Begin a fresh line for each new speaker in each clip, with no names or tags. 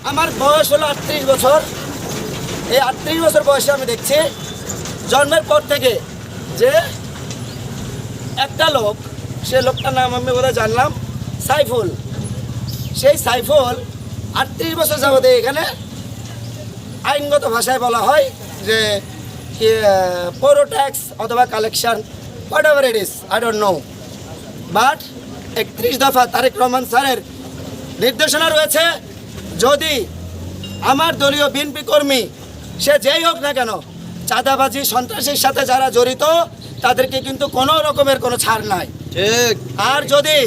আমার বয়স হলো 38 বছর। এই 38 বছর বয়সে আমি দেখছি জন্মের পর থেকে যে একটা লোক, সে লোকটার নাম আমি বোধহয় জানলাম, সাইফুল। সেই সাইফুল 38 বছর যাবতে এখানে আইনগত ভাষায় বলা হয় যে পৌর ট্যাক্স অথবা collection, what ever it is, I don't know, but 31 দফা তারেক রহমান স্যারের নির্দেশনা রয়েছে, যদি আমার দলীয় বিএনপি কর্মী সে যেই হোক না কেন চাঁদাবাজি সন্ত্রাসীর সাথে যারা জড়িত তাদেরকে কিন্তু কোনো রকমের কোনো ছাড় নাই।
ঠিক।
আর যদি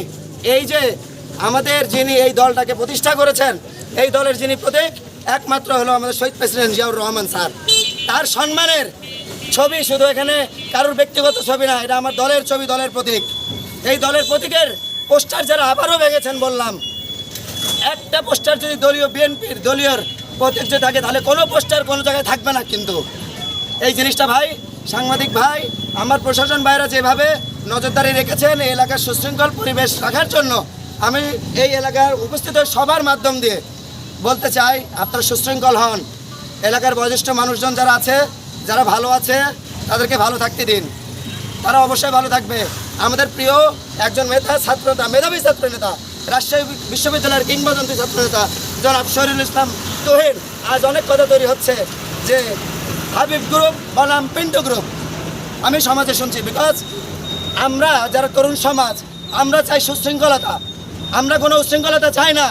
এই যে আমাদের যিনি এই দলটাকে প্রতিষ্ঠা করেছেন, এই দলের যিনি প্রতীক একমাত্র হলো আমাদের শহীদ প্রেসিডেন্ট জিয়াউর রহমান স্যার, তার সম্মানের ছবি, শুধু এখানে কারোর ব্যক্তিগত ছবি না, এটা আমার দলের ছবি, দলের প্রতীক। এই দলের প্রতীকের পোস্টার যারা আবারও ভেঙেছেন, বললাম একটা পোস্টার যদি দলীয় বিএনপির দলীয় প্রতীক যে থাকে তাহলে কোনো পোস্টার কোনো জায়গায় থাকবে না। কিন্তু এই জিনিসটা ভাই, সাংবাদিক ভাই, আমার প্রশাসন ভাইরা যেভাবে নজরদারি রেখেছেন এই এলাকার সুশৃঙ্খল পরিবেশ রাখার জন্য, আমি এই এলাকার উপস্থিত সবার মাধ্যম দিয়ে বলতে চাই, আপনারা সুশৃঙ্খল হন। এলাকার বয়োজ্যেষ্ঠ মানুষজন যারা আছে, যারা ভালো আছে, তাদেরকে ভালো থাকতে দিন, তারা অবশ্যই ভালো থাকবে। আমাদের প্রিয় একজন ছাত্রনেতা, মেধাবী ছাত্রনেতা, রাজশাহী বিশ্ববিদ্যালয়ের কিংবদন্তি ছাত্রনেতা জনাব শহীদুল ইসলাম তহির, আজ অনেক কথা তৈরি হচ্ছে যে হাবিব গ্রুপ বনাম পিন্টু গ্রুপ। আমি সমাজে শুনছি, বিকজ আমরা যারা তরুণ সমাজ, আমরা চাই সুশৃঙ্খলতা, আমরা কোনো উশৃঙ্খলতা চাই না,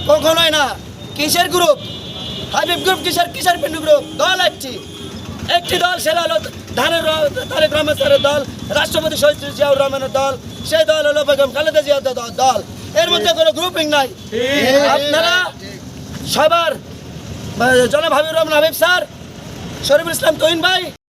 কখনোই না। কিসের গ্রুপ হাবিব গ্রুপ, কিসের পিন্টু গ্রুপ? দল একটি দল, সেটা হলো তারেক রহমান স্যারের দল, রাষ্ট্রপতি শহীদ জিয়াউর রহমানের দল, সেই দল হলো বেগম খালেদা জিয়ার দল। এর মধ্যে কোনো গ্রুপিং নাই। আপনারা সবার জনাব হাবিব রহমান হাবিব স্যার, শরীফুল ইসলাম তহিন ভাই,